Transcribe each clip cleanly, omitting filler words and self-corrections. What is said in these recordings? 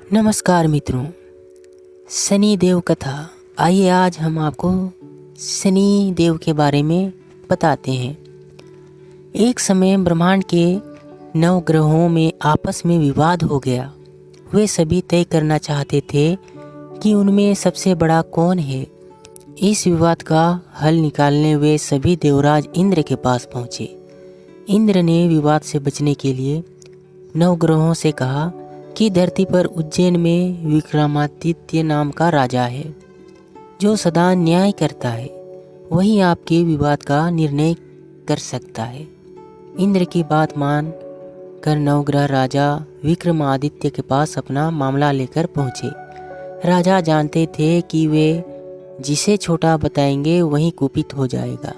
नमस्कार मित्रों, शनि देव कथा। आइए आज हम आपको शनि देव के बारे में बताते हैं। एक समय ब्रह्मांड के 9 ग्रहों में आपस में विवाद हो गया। वे सभी तय करना चाहते थे कि उनमें सबसे बड़ा कौन है। इस विवाद का हल निकालने वे सभी देवराज इंद्र के पास पहुँचे। इंद्र ने विवाद से बचने के लिए 9 ग्रहों से कहा कि धरती पर उज्जैन में विक्रमादित्य नाम का राजा है जो सदा न्याय करता है। वही आपके विवाद का निर्णय कर सकता है। इंद्र की बात मान कर 9 ग्रह राजा विक्रमादित्य के पास अपना मामला लेकर पहुँचे। राजा जानते थे कि वे जिसे छोटा बताएंगे वही कुपित हो जाएगा,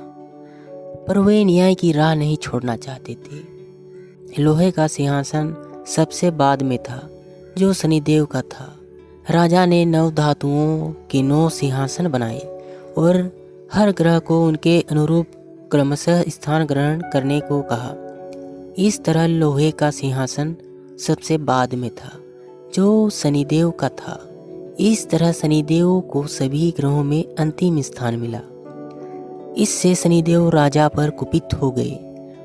पर वे न्याय की राह नहीं छोड़ना चाहते थे। लोहे का सिंहासन सबसे बाद में था जो शनिदेव का था। राजा ने 9 धातुओं के 9 सिंहासन बनाए और हर ग्रह को उनके अनुरूप क्रमशः स्थान ग्रहण करने को कहा। इस तरह लोहे का सिंहासन सबसे बाद में था जो शनिदेव का था। इस तरह शनिदेव को सभी ग्रहों में अंतिम स्थान मिला। इससे शनिदेव राजा पर कुपित हो गए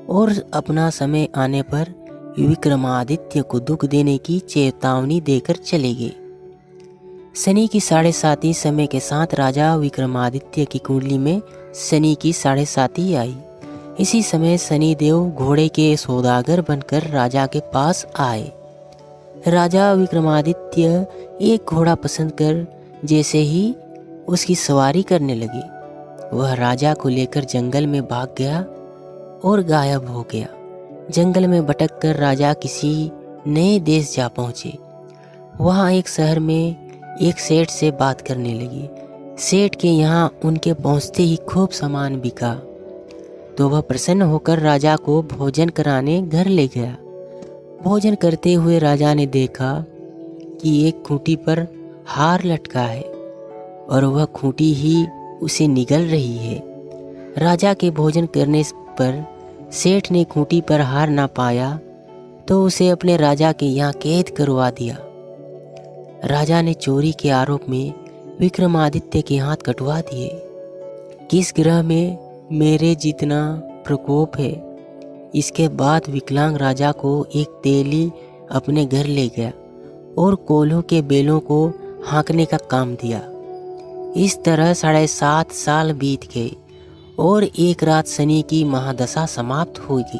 और अपना समय आने पर विक्रमादित्य को दुख देने की चेतावनी देकर चले गए। शनि की 7.5 समय के साथ राजा विक्रमादित्य की कुंडली में शनि की 7.5 आई। इसी समय शनिदेव घोड़े के सौदागर बनकर राजा के पास आए। राजा विक्रमादित्य एक घोड़ा पसंद कर जैसे ही उसकी सवारी करने लगे, वह राजा को लेकर जंगल में भाग गया और गायब हो गया। जंगल में भटक कर राजा किसी नए देश जा पहुँचे। वहाँ एक शहर में एक सेठ से बात करने लगी। सेठ के यहाँ उनके पहुँचते ही खूब सामान बिका तो वह प्रसन्न होकर राजा को भोजन कराने घर ले गया। भोजन करते हुए राजा ने देखा कि एक खूंटी पर हार लटका है और वह खूंटी ही उसे निगल रही है। राजा के भोजन करने पर सेठ ने खूंटी पर हार ना पाया तो उसे अपने राजा के यहाँ कैद करवा दिया। राजा ने चोरी के आरोप में विक्रमादित्य के हाथ कटवा दिए। किस ग्रह में मेरे जितना प्रकोप है। इसके बाद विकलांग राजा को एक तेली अपने घर ले गया और कोल्हू के बेलों को हाँकने का काम दिया। इस तरह 7.5 साल बीत गए और एक रात शनि की महादशा समाप्त हो गई।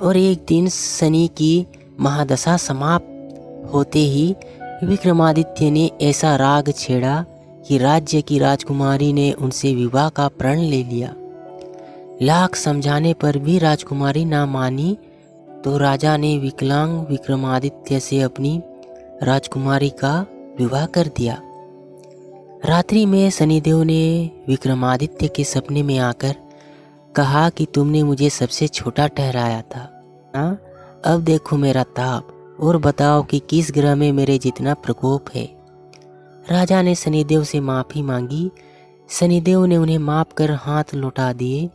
और एक दिन शनि की महादशा समाप्त होते ही विक्रमादित्य ने ऐसा राग छेड़ा कि राज्य की राजकुमारी ने उनसे विवाह का प्रण ले लिया। लाख समझाने पर भी राजकुमारी ना मानी तो राजा ने विकलांग विक्रमादित्य से अपनी राजकुमारी का विवाह कर दिया। रात्रि में शनिदेव ने विक्रमादित्य के सपने में आकर कहा कि तुमने मुझे सबसे छोटा ठहराया था ना, अब देखो मेरा ताप और बताओ कि किस ग्रह में मेरे जितना प्रकोप है। राजा ने शनिदेव से माफ़ी मांगी। शनिदेव ने उन्हें माफ कर हाथ लौटा दिए।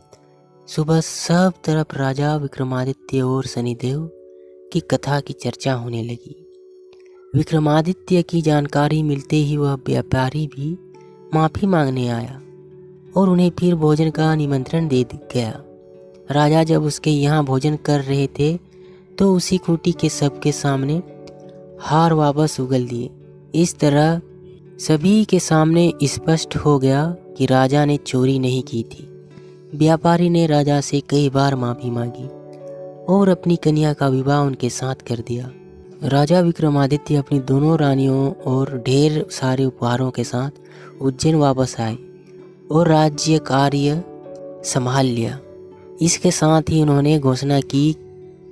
सुबह सब तरफ राजा विक्रमादित्य और शनिदेव की कथा की चर्चा होने लगी। विक्रमादित्य की जानकारी मिलते ही वह व्यापारी भी माफ़ी मांगने आया और उन्हें फिर भोजन का निमंत्रण दे गया। राजा जब उसके यहाँ भोजन कर रहे थे तो उसी खूंटी के सबके सामने हार वापस उगल दिए। इस तरह सभी के सामने स्पष्ट हो गया कि राजा ने चोरी नहीं की थी। व्यापारी ने राजा से कई बार माफ़ी मांगी और अपनी कन्या का विवाह उनके साथ कर दिया। राजा विक्रमादित्य अपनी दोनों रानियों और ढेर सारे उपहारों के साथ उज्जैन वापस आए और राज्य कार्य संभाल लिया। इसके साथ ही उन्होंने घोषणा की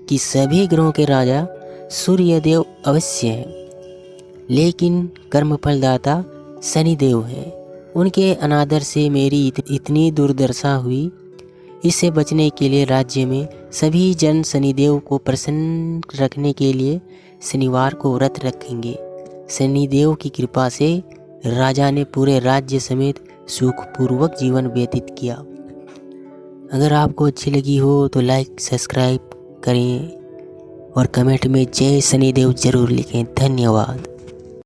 कि सभी ग्रहों के राजा सूर्यदेव अवश्य हैं, लेकिन कर्मफलदाता शनिदेव हैं। उनके अनादर से मेरी इतनी दुर्दशा हुई। इससे बचने के लिए राज्य में सभी जन शनिदेव को प्रसन्न रखने के लिए शनिवार को व्रत रखेंगे। शनिदेव की कृपा से राजा ने पूरे राज्य समेत सुखपूर्वक जीवन व्यतीत किया। अगर आपको अच्छी लगी हो तो लाइक सब्सक्राइब करें और कमेंट में जय शनिदेव जरूर लिखें। धन्यवाद।